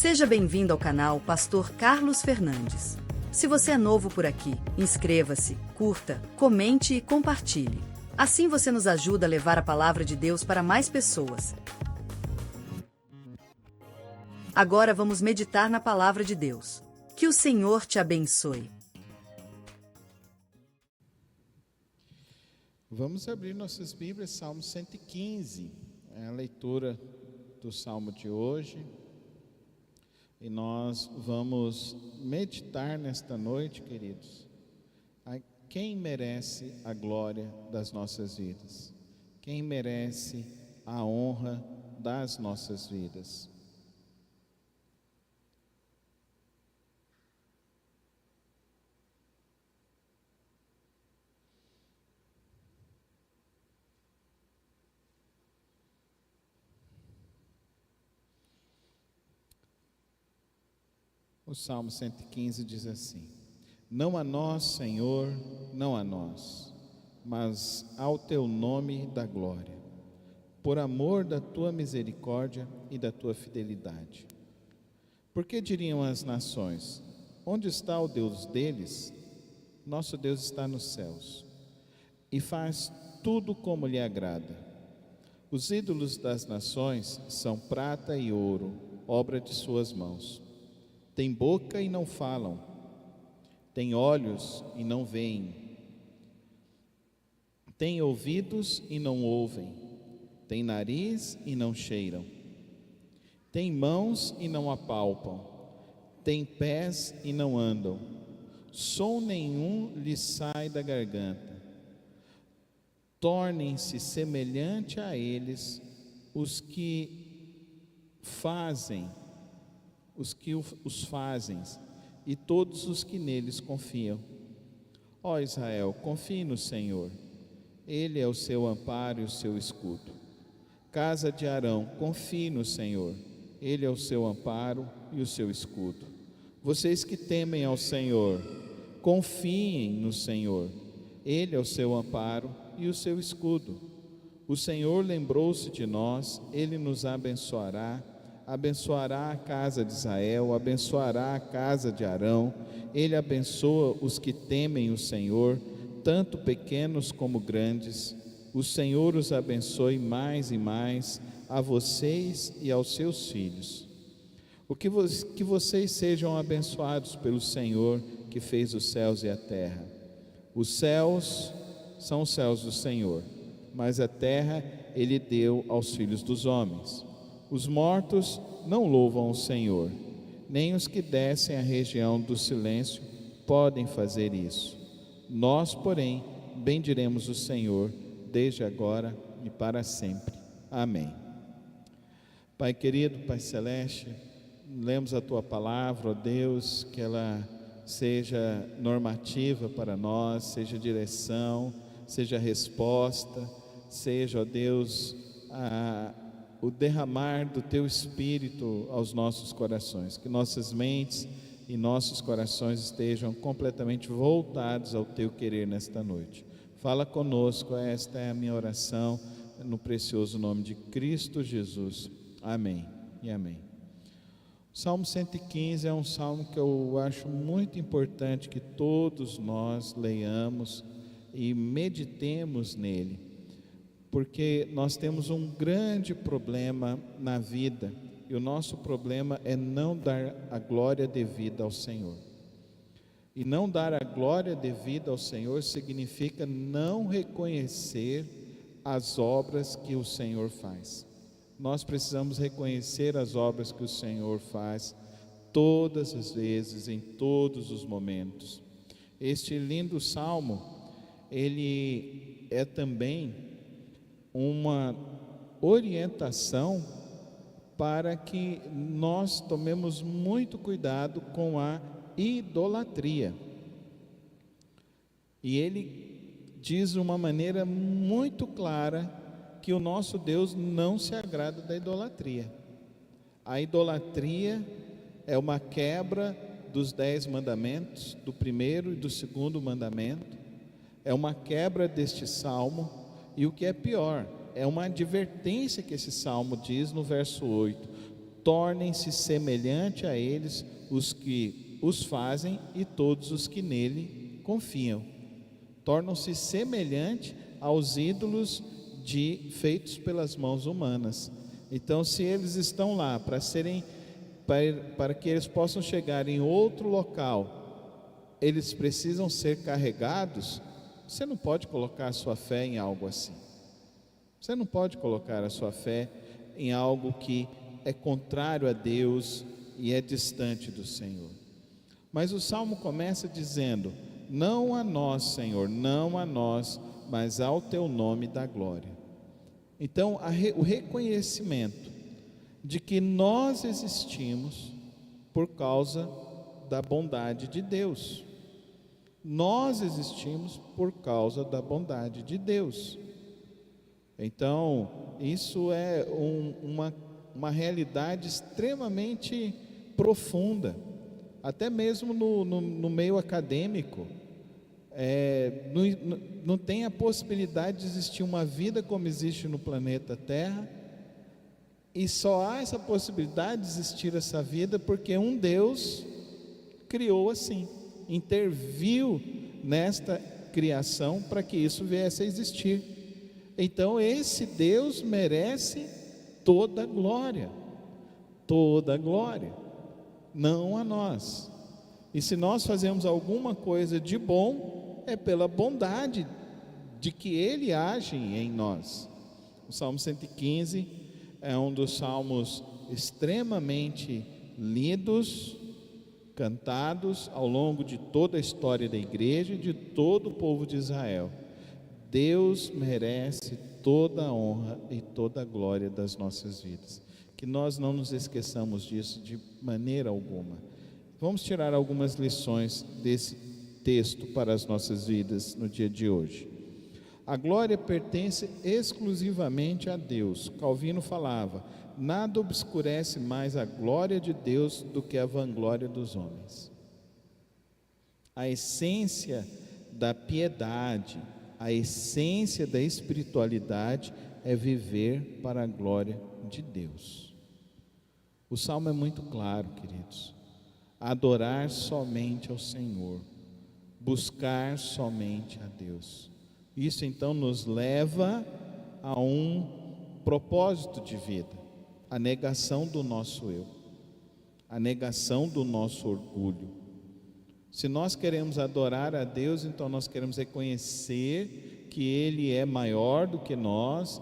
Seja bem-vindo ao canal Pastor Carlos Fernandes. Se você é novo por aqui, inscreva-se, curta, comente e compartilhe. Assim você nos ajuda a levar a palavra de Deus para mais pessoas. Agora vamos meditar na palavra de Deus. Que o Senhor te abençoe. Vamos abrir nossas Bíblias, Salmo 115, é a leitura do Salmo de hoje. E nós vamos meditar nesta noite, queridos, a quem merece a glória das nossas vidas, quem merece a honra das nossas vidas. O Salmo 115 diz assim: Não a nós, Senhor, não a nós, mas ao teu nome da glória, por amor da tua misericórdia e da tua fidelidade. Porque diriam as nações: onde está o Deus deles? Nosso Deus está nos céus e faz tudo como lhe agrada. Os ídolos das nações são prata e ouro, obra de suas mãos. Têm boca e não falam, têm olhos e não veem, têm ouvidos e não ouvem, têm nariz e não cheiram, têm mãos e não apalpam, têm pés e não andam, som nenhum lhes sai da garganta. Tornem-se semelhante a eles os que os fazem, e todos os que neles confiam. Ó Israel, confie no Senhor, Ele é o seu amparo e o seu escudo. Casa de Arão, confie no Senhor, Ele é o seu amparo e o seu escudo. Vocês que temem ao Senhor, confiem no Senhor, Ele é o seu amparo e o seu escudo. O Senhor lembrou-se de nós, Ele nos abençoará a casa de Israel, abençoará a casa de Arão. Ele abençoa os que temem o Senhor, tanto pequenos como grandes. O Senhor os abençoe mais e mais, a vocês e aos seus filhos. Que vocês sejam abençoados pelo Senhor, que fez os céus e a terra. Os céus são os céus do Senhor, mas a terra Ele deu aos filhos dos homens. Os mortos não louvam o Senhor, nem os que descem à região do silêncio podem fazer isso. Nós, porém, bendiremos o Senhor, desde agora e para sempre. Amém. Pai querido, Pai celeste, lemos a Tua palavra, ó Deus, que ela seja normativa para nós, seja direção, seja resposta, seja, ó Deus, o derramar do Teu Espírito aos nossos corações, que nossas mentes e nossos corações estejam completamente voltados ao Teu querer nesta noite. Fala conosco, esta é a minha oração, no precioso nome de Cristo Jesus. Amém e amém. O Salmo 115 é um salmo que eu acho muito importante que todos nós leiamos e meditemos nele, porque nós temos um grande problema na vida, e o nosso problema é não dar a glória devida ao Senhor. E não dar a glória devida ao Senhor significa não reconhecer as obras que o Senhor faz. Nós precisamos reconhecer as obras que o Senhor faz todas as vezes, em todos os momentos. Este lindo salmo, ele é também uma orientação para que nós tomemos muito cuidado com a idolatria. E ele diz de uma maneira muito clara que o nosso Deus não se agrada da idolatria. A idolatria é uma quebra dos 10 mandamentos, do primeiro e do segundo mandamento, é uma quebra deste salmo. E o que é pior, é uma advertência que esse salmo diz no verso 8: tornem-se semelhante a eles os que os fazem e todos os que nele confiam. Tornam-se semelhante aos ídolos feitos pelas mãos humanas. Então, se eles estão lá para que eles possam chegar em outro local, eles precisam ser carregados. Você não pode colocar a sua fé em algo assim. Você não pode colocar a sua fé em algo que é contrário a Deus e é distante do Senhor. Mas o Salmo começa dizendo: não a nós, Senhor, não a nós, mas ao teu nome dá glória. Então, o reconhecimento de que nós existimos por causa da bondade de Deus. Nós existimos por causa da bondade de Deus. Então, isso é uma realidade extremamente profunda, até mesmo no meio acadêmico. Não tem a possibilidade de existir uma vida como existe no planeta Terra, e só há essa possibilidade de existir essa vida porque um Deus criou assim, interviu nesta criação para que isso viesse a existir. Então esse Deus merece toda glória, não a nós. E se nós fazemos alguma coisa de bom, é pela bondade de que Ele age em nós. O Salmo 115 é um dos salmos extremamente lidos, cantados ao longo de toda a história da igreja e de todo o povo de Israel. Deus merece toda a honra e toda a glória das nossas vidas. Que nós não nos esqueçamos disso de maneira alguma. Vamos tirar algumas lições desse texto para as nossas vidas no dia de hoje. A glória pertence exclusivamente a Deus. Calvino falava: nada obscurece mais a glória de Deus do que a vanglória dos homens. A essência da piedade, a essência da espiritualidade é viver para a glória de Deus. O salmo é muito claro, queridos: adorar somente ao Senhor, buscar somente a Deus. Isso então nos leva a um propósito de vida, a negação do nosso eu, a negação do nosso orgulho. Se nós queremos adorar a Deus, então nós queremos reconhecer que Ele é maior do que nós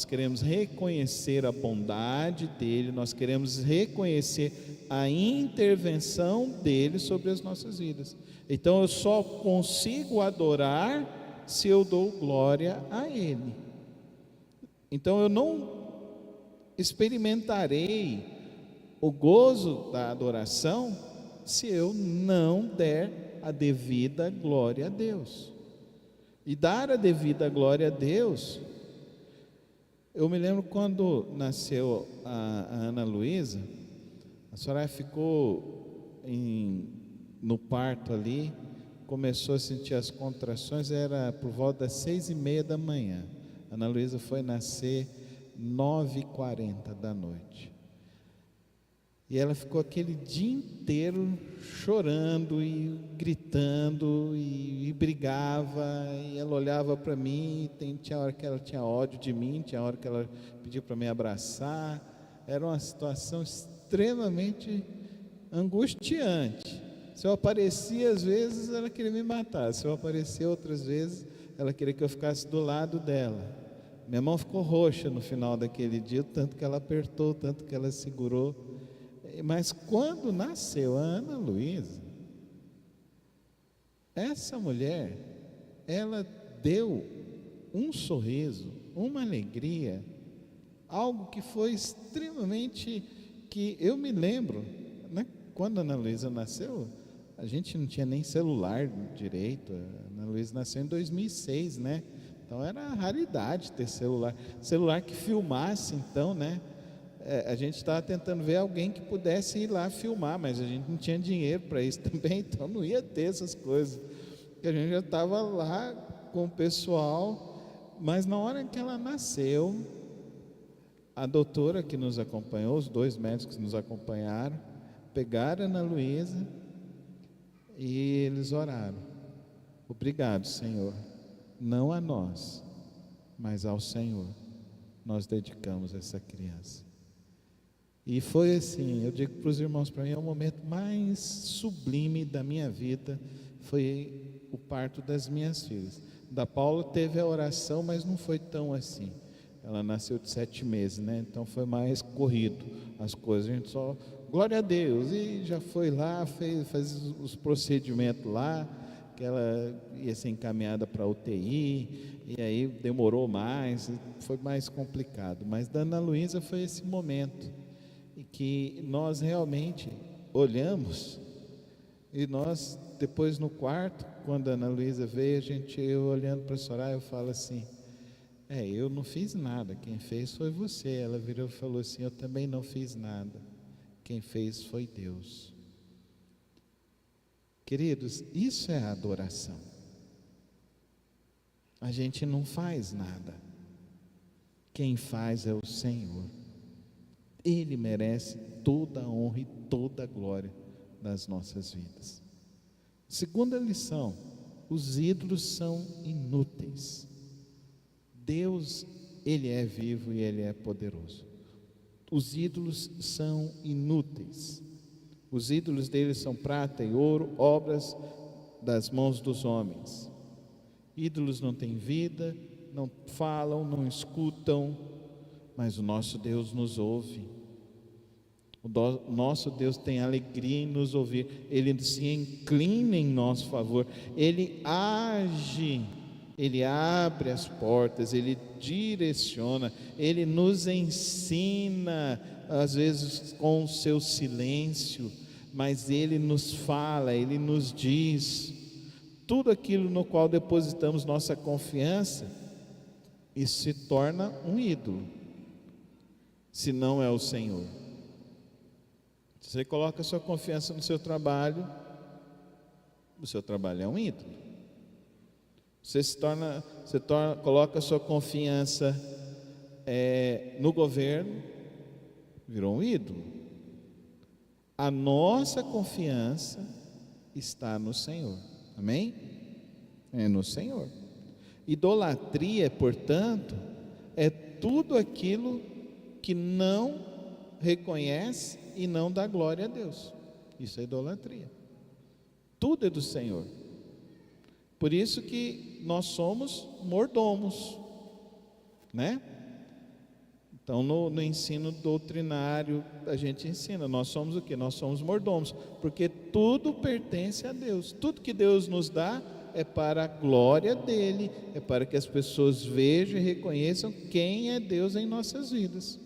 queremos reconhecer a bondade dEle, nós queremos reconhecer a intervenção dEle sobre as nossas vidas. Então eu só consigo adorar se eu dou glória a Ele. Então eu não experimentarei o gozo da adoração se eu não der a devida glória a Deus. E dar a devida glória a Deus, eu me lembro quando nasceu a Ana Luísa, a Soraya ficou no parto ali, começou a sentir as contrações, era por volta das 6:30 da manhã. A Ana Luísa foi nascer 9:40 da noite. E ela ficou aquele dia inteiro chorando e gritando e brigava, e ela olhava para mim, tinha hora que ela tinha ódio de mim, tinha hora que ela pediu para me abraçar. Era uma situação extremamente angustiante. Se eu aparecia às vezes, ela queria me matar. Se eu aparecia outras vezes, ela queria que eu ficasse do lado dela. Minha mão ficou roxa no final daquele dia, tanto que ela apertou, tanto que ela segurou. Mas quando nasceu a Ana Luísa, essa mulher, ela deu um sorriso, uma alegria, algo que foi extremamente, que eu me lembro, né? Quando a Ana Luísa nasceu, a gente não tinha nem celular direito. A Ana Luísa nasceu em 2006, né? Então era raridade ter celular que filmasse, então, né? A gente estava tentando ver alguém que pudesse ir lá filmar, mas a gente não tinha dinheiro para isso também, então não ia ter essas coisas. A gente já estava lá com o pessoal, mas na hora que ela nasceu, A doutora que nos acompanhou, os 2 médicos que nos acompanharam, pegaram a Ana Luísa e eles oraram. Obrigado, Senhor. Não a nós, mas ao Senhor nós dedicamos essa criança. E foi assim, eu digo para os irmãos, para mim é o momento mais sublime da minha vida, foi o parto das minhas filhas. Da Paula teve a oração, mas não foi tão assim. Ela nasceu de 7 meses, né? Então foi mais corrido as coisas. A gente só, glória a Deus, e já foi lá, fez os procedimentos lá, que ela ia ser encaminhada para UTI, e aí demorou mais, foi mais complicado. Mas da Ana Luísa foi esse momento, e que nós realmente olhamos, e nós, depois no quarto, quando a Ana Luísa veio, eu olhando para a Soraya, eu falo assim, eu não fiz nada, quem fez foi você. Ela virou e falou assim, eu também não fiz nada, quem fez foi Deus. Queridos, isso é adoração. A gente não faz nada, quem faz é o Senhor. Ele merece toda a honra e toda a glória das nossas vidas. Segunda lição, os ídolos são inúteis. Deus, Ele é vivo e Ele é poderoso. Os ídolos são inúteis. Os ídolos deles são prata e ouro, obras das mãos dos homens. Ídolos não têm vida, não falam, não escutam, mas o nosso Deus nos ouve. O nosso Deus tem alegria em nos ouvir. Ele se inclina em nosso favor. Ele age. Ele abre as portas, Ele direciona, Ele nos ensina, às vezes com o seu silêncio, mas Ele nos fala, Ele nos diz, tudo aquilo no qual depositamos nossa confiança, isso se torna um ídolo, se não é o Senhor. Você coloca sua confiança no seu trabalho, o seu trabalho é um ídolo. Você coloca sua confiança no governo, virou um ídolo. A nossa confiança está no Senhor, amém? É no Senhor. Idolatria, portanto, é tudo aquilo que não reconhece e não dá glória a Deus. Isso é idolatria. Tudo é do Senhor. Por isso que nós somos mordomos, né? Então no ensino doutrinário a gente ensina, nós somos o quê? Nós somos mordomos, porque tudo pertence a Deus, tudo que Deus nos dá é para a glória dEle, é para que as pessoas vejam e reconheçam quem é Deus em nossas vidas.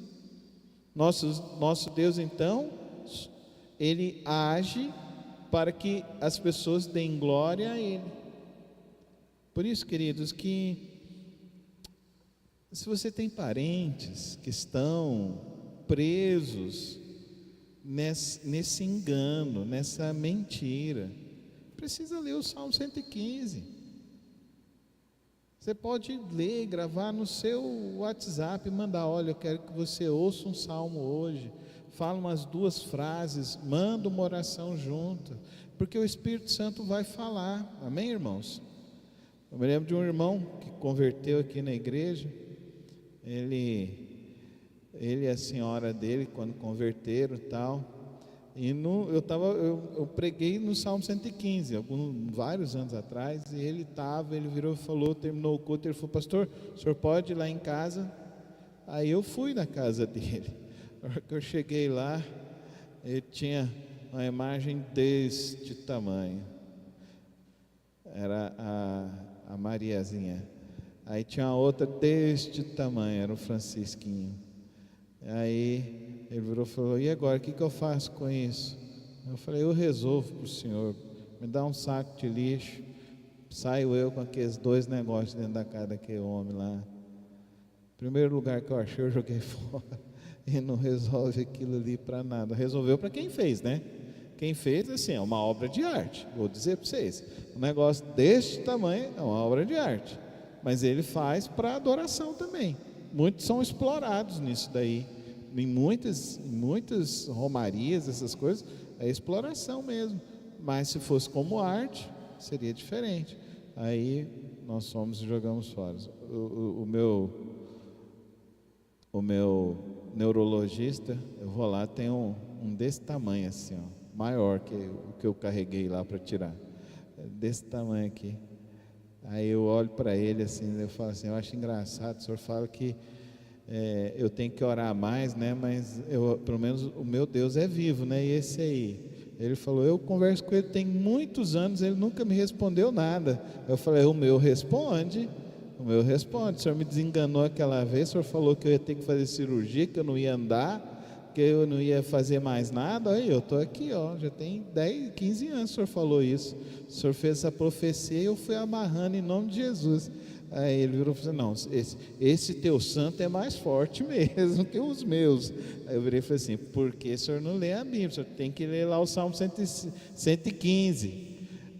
Nosso Deus então, Ele age para que as pessoas deem glória a Ele. Por isso, queridos, que se você tem parentes que estão presos nesse engano, nessa mentira, precisa ler o Salmo 115. Você pode ler, gravar no seu WhatsApp e mandar, olha, eu quero que você ouça um salmo hoje, fala umas 2 frases, manda uma oração junto, porque o Espírito Santo vai falar, amém, irmãos? Eu me lembro de um irmão que converteu aqui na igreja, ele e a senhora dele, quando converteram e tal, e eu preguei no Salmo 115, vários anos atrás, e ele virou e falou, terminou o culto, ele falou, pastor, o senhor pode ir lá em casa? Aí eu fui na casa dele, na hora que eu cheguei lá, ele tinha uma imagem deste tamanho, era a Mariazinha, aí tinha outra deste tamanho, era o Francisquinho. Aí ele virou e falou, e agora, o que eu faço com isso? Eu falei, eu resolvo para o senhor, me dá um saco de lixo, saio eu com aqueles 2 negócios dentro da casa daquele homem lá. Primeiro lugar que eu achei, eu joguei fora, e não resolve aquilo ali para nada. Resolveu para quem fez, né? Quem fez, assim, é uma obra de arte, vou dizer para vocês, um negócio deste tamanho é uma obra de arte, mas ele faz para adoração também, muitos são explorados nisso daí. Em muitas romarias, essas coisas, é exploração mesmo. Mas se fosse como arte, seria diferente. Aí nós fomos e jogamos fora. O meu neurologista, eu vou lá, tem um desse tamanho assim, ó, maior que o que eu carreguei lá para tirar. É desse tamanho aqui. Aí eu olho para ele assim, eu falo assim, eu acho engraçado, o senhor fala que eu tenho que orar mais, né? Mas pelo menos o meu Deus é vivo, né? E esse aí, ele falou, eu converso com ele tem muitos anos, ele nunca me respondeu nada. Eu falei, o meu responde. O senhor me desenganou aquela vez, o senhor falou que eu ia ter que fazer cirurgia, que eu não ia andar, que eu não ia fazer mais nada. Aí eu estou aqui, ó, já tem 10, 15 anos o senhor falou isso. O senhor fez essa profecia e eu fui amarrando em nome de Jesus. Aí ele virou e falou assim, não, esse teu santo é mais forte mesmo que os meus. Aí eu virei e falei assim, por que o senhor não lê a Bíblia? O senhor tem que ler lá o Salmo 115.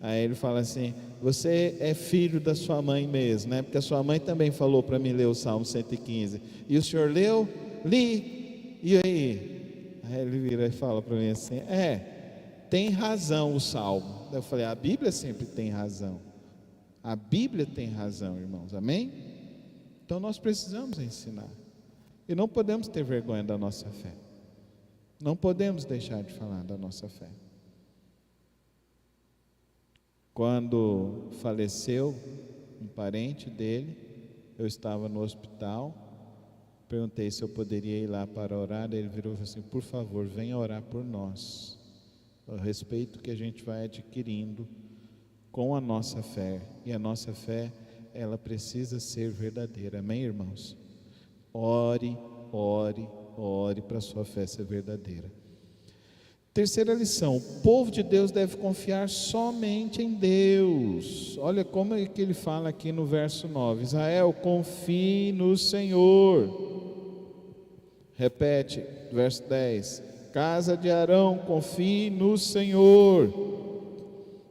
Aí ele fala assim, você é filho da sua mãe mesmo, né? Porque a sua mãe também falou para mim ler o Salmo 115. E o senhor leu? Li. E aí? Aí ele vira e fala para mim assim, tem razão o Salmo. Eu falei, a Bíblia sempre tem razão. A Bíblia tem razão, irmãos, amém? Então nós precisamos ensinar. E não podemos ter vergonha da nossa fé. Não podemos deixar de falar da nossa fé. Quando faleceu um parente dele, eu estava no hospital, perguntei se eu poderia ir lá para orar, ele virou e falou assim, por favor, venha orar por nós, o respeito que a gente vai adquirindo com a nossa fé, e a nossa fé, ela precisa ser verdadeira, amém, irmãos? Ore para a sua fé ser verdadeira. Terceira lição, o povo de Deus deve confiar somente em Deus. Olha como é que ele fala aqui no verso 9, Israel, confie no Senhor. Repete, verso 10, casa de Arão, confie no Senhor.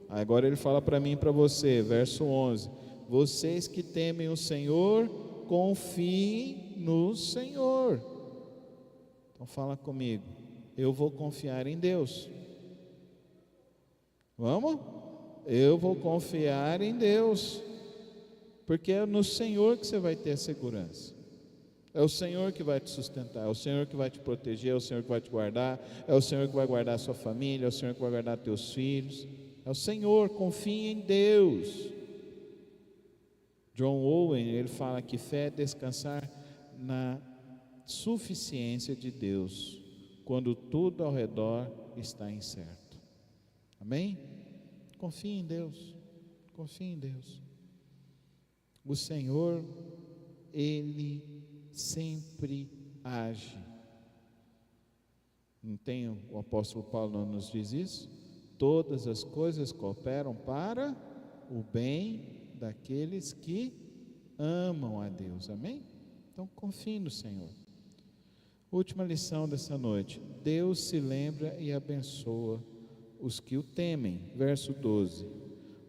Agora ele fala para mim e para você, verso 11, vocês que temem o Senhor, confiem no Senhor. Então fala comigo, eu vou confiar em Deus. Vamos? Eu vou confiar em Deus, porque é no Senhor que você vai ter a segurança. É o Senhor que vai te sustentar, é o Senhor que vai te proteger, é o Senhor que vai te guardar, é o Senhor que vai guardar a sua família, é o Senhor que vai guardar teus filhos. É o Senhor, confie em Deus. John Owen, ele fala que fé é descansar na suficiência de Deus, quando tudo ao redor está incerto. Amém? Confie em Deus, confie em Deus. O Senhor, Ele sempre age. Não tem o apóstolo Paulo não nos diz isso? Todas as coisas cooperam para o bem daqueles que amam a Deus, amém? Então confie no Senhor. Última lição dessa noite, Deus se lembra e abençoa os que o temem, verso 12,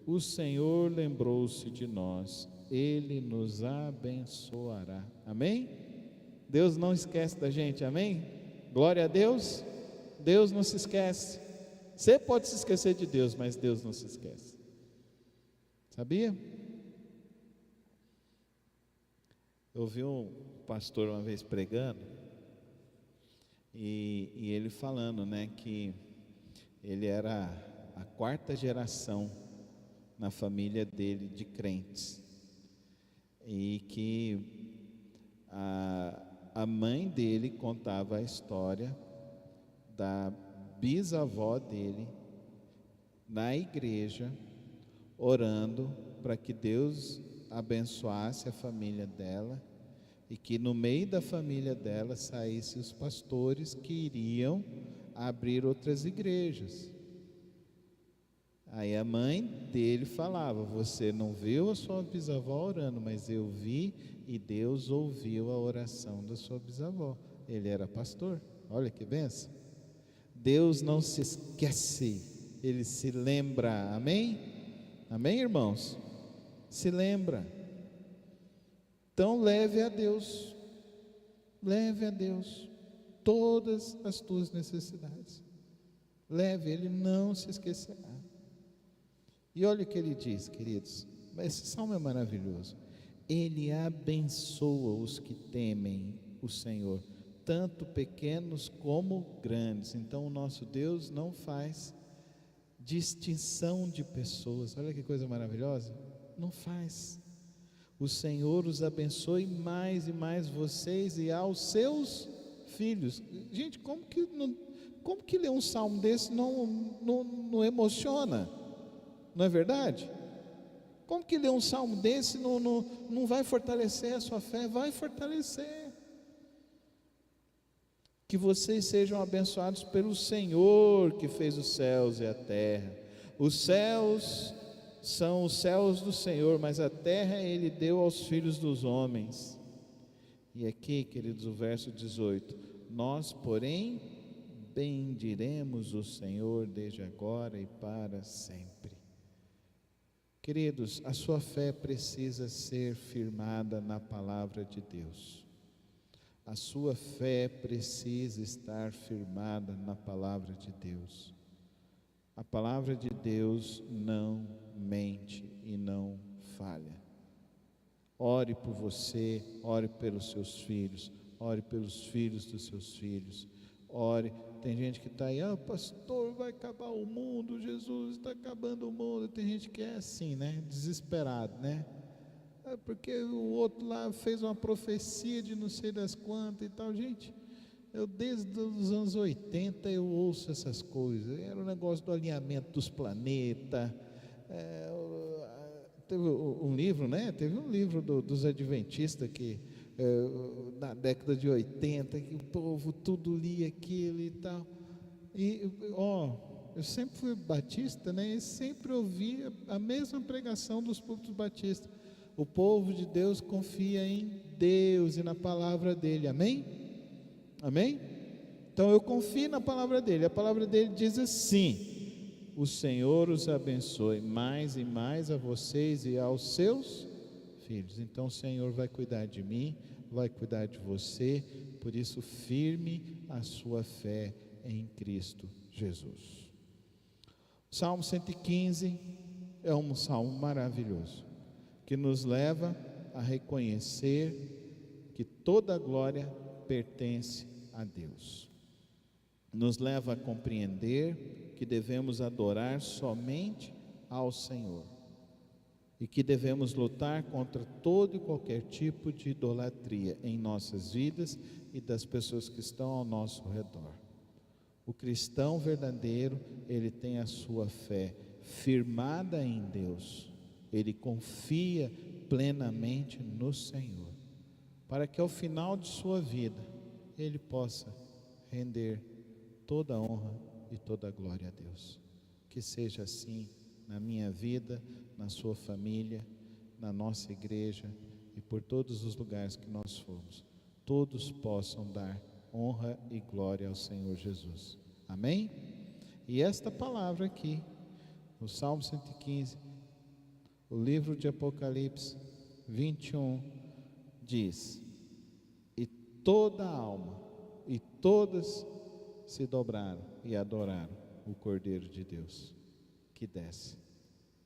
o Senhor lembrou-se de nós, Ele nos abençoará, amém? Deus não esquece da gente, amém? Glória a Deus, Deus não se esquece. Você pode se esquecer de Deus, mas Deus não se esquece. Sabia? Eu ouvi um pastor uma vez pregando, e ele falando, né, que ele era a quarta geração na família dele de crentes, e que a mãe dele contava a história da bisavó dele na igreja, orando para que Deus abençoasse a família dela, e que no meio da família dela saíssem os pastores que iriam abrir outras igrejas. Aí a mãe dele falava, você não viu a sua bisavó orando, mas eu vi, e Deus ouviu a oração da sua bisavó. Ele era pastor, olha que bênção. Deus não se esquece, Ele se lembra, amém? Amém, irmãos? Se lembra. Então leve a Deus leve a Deus todas as tuas necessidades. Leve, Ele não se esquecerá. E olha o que Ele diz, queridos, esse salmo é maravilhoso. Ele abençoa os que temem o Senhor, tanto pequenos como grandes. Então o nosso Deus não faz distinção de pessoas. Olha que coisa maravilhosa, não faz. O Senhor os abençoe mais e mais vocês e aos seus filhos. Gente, como que ler um salmo desse não emociona? Não é verdade? Como que ler um salmo desse não vai fortalecer a sua fé? Vai fortalecer. Que vocês sejam abençoados pelo Senhor que fez os céus e a terra. Os céus são os céus do Senhor, mas a terra Ele deu aos filhos dos homens. E aqui, queridos, o verso 18: nós, porém, bendiremos o Senhor desde agora e para sempre. Queridos, a sua fé precisa ser firmada na palavra de Deus. A sua fé precisa estar firmada na palavra de Deus. A palavra de Deus não mente e não falha. Ore por você, ore pelos seus filhos, ore pelos filhos dos seus filhos. Ore, tem gente que está aí, pastor, vai acabar o mundo, Jesus está acabando o mundo. Tem gente que é assim, né? Desesperado, né? Porque o outro lá fez uma profecia de não sei das quantas e tal. Gente, eu desde os anos 80 eu ouço essas coisas. Era o negócio do alinhamento dos planetas. Teve um livro, né? Teve um livro dos adventistas que na década de 80, que o povo tudo lia aquilo e tal. E eu sempre fui batista, né? E sempre ouvi a mesma pregação dos púlpitos batistas. O povo de Deus confia em Deus e na palavra dele, amém? Amém? Então eu confio na palavra dele. A palavra dele diz assim: o Senhor os abençoe mais e mais a vocês e aos seus filhos. Então o Senhor vai cuidar de mim, vai cuidar de você. Por isso, firme a sua fé em Cristo Jesus. O Salmo 115 é um salmo maravilhoso, que nos leva a reconhecer que toda a glória pertence a Deus. Nos leva a compreender que devemos adorar somente ao Senhor e que devemos lutar contra todo e qualquer tipo de idolatria em nossas vidas e das pessoas que estão ao nosso redor. O cristão verdadeiro, ele tem a sua fé firmada em Deus. Ele confia plenamente no Senhor, para que ao final de sua vida, ele possa render toda a honra e toda a glória a Deus. Que seja assim na minha vida, na sua família, na nossa igreja e por todos os lugares que nós formos. Todos possam dar honra e glória ao Senhor Jesus. Amém? E esta palavra aqui, no Salmo 115, o livro de Apocalipse 21 diz: e toda a alma e todas se dobraram e adoraram o Cordeiro de Deus que desce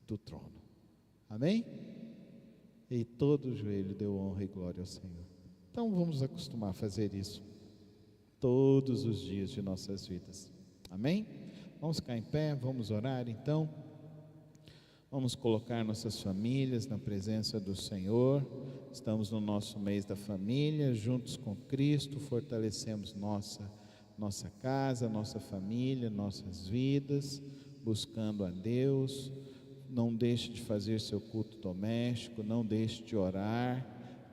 do trono. Amém? E todo o joelho deu honra e glória ao Senhor. Então vamos acostumar a fazer isso todos os dias de nossas vidas. Amém? Vamos ficar em pé, vamos orar então. Vamos colocar nossas famílias na presença do Senhor. Estamos no nosso mês da família, juntos com Cristo, fortalecemos nossa casa, nossa família, nossas vidas, buscando a Deus. Não deixe de fazer seu culto doméstico, não deixe de orar.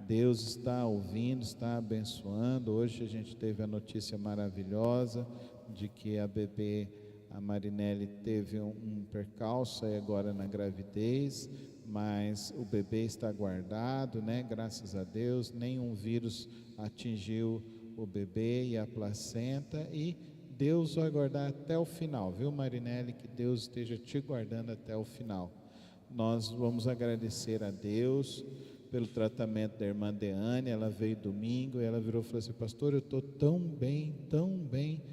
Deus está ouvindo, está abençoando. Hoje a gente teve a notícia maravilhosa de que a Marinelli teve um percalço aí agora na gravidez, mas o bebê está guardado, né? Graças a Deus, nenhum vírus atingiu o bebê e a placenta, e Deus vai guardar até o final, viu, Marinelli? Que Deus esteja te guardando até o final. Nós vamos agradecer a Deus pelo tratamento da irmã Deane. Ela veio domingo e ela virou e falou assim: pastor, eu estou tão bem, tão bem.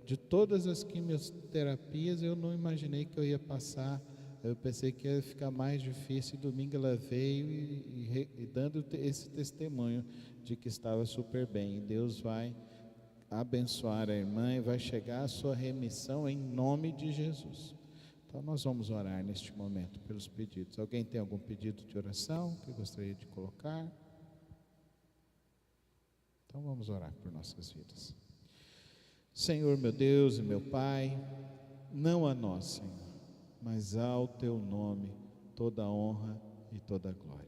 De todas as quimioterapias, eu não imaginei que eu ia passar. Eu pensei que ia ficar mais difícil. E domingo ela veio e dando esse testemunho de que estava super bem. E Deus vai abençoar a irmã e vai chegar a sua remissão em nome de Jesus. Então nós vamos orar neste momento pelos pedidos. Alguém tem algum pedido de oração que gostaria de colocar? Então vamos orar por nossas vidas. Senhor meu Deus e meu Pai, não a nós, Senhor, mas ao Teu nome toda a honra e toda a glória.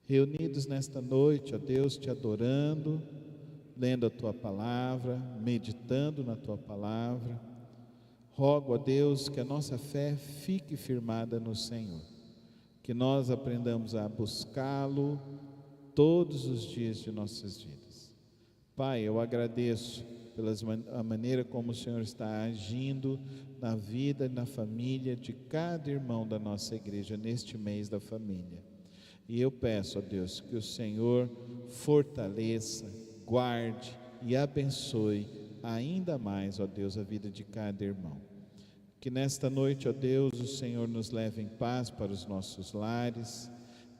Reunidos nesta noite, ó Deus, Te adorando, lendo a Tua palavra, meditando na Tua palavra, rogo a Deus que a nossa fé fique firmada no Senhor, que nós aprendamos a buscá-lo todos os dias de nossas vidas. Pai, eu agradeço pela maneira como o Senhor está agindo na vida e na família de cada irmão da nossa igreja neste mês da família. E eu peço a Deus que o Senhor fortaleça, guarde e abençoe ainda mais, ó Deus, a vida de cada irmão. Que nesta noite, ó Deus, o Senhor nos leve em paz para os nossos lares,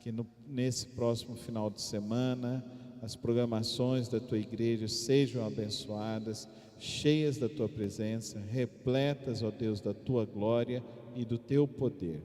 que nesse próximo final de semana as programações da Tua igreja sejam abençoadas, cheias da Tua presença, repletas, ó Deus, da Tua glória e do Teu poder.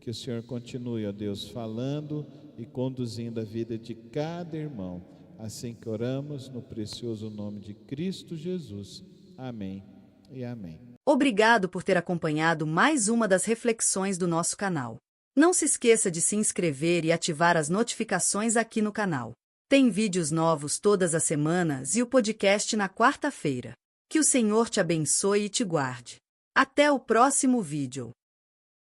Que o Senhor continue, ó Deus, falando e conduzindo a vida de cada irmão, assim que oramos no precioso nome de Cristo Jesus. Amém e amém. Obrigado por ter acompanhado mais uma das reflexões do nosso canal. Não se esqueça de se inscrever e ativar as notificações aqui no canal. Tem vídeos novos todas as semanas e o podcast na quarta-feira. Que o Senhor te abençoe e te guarde. Até o próximo vídeo.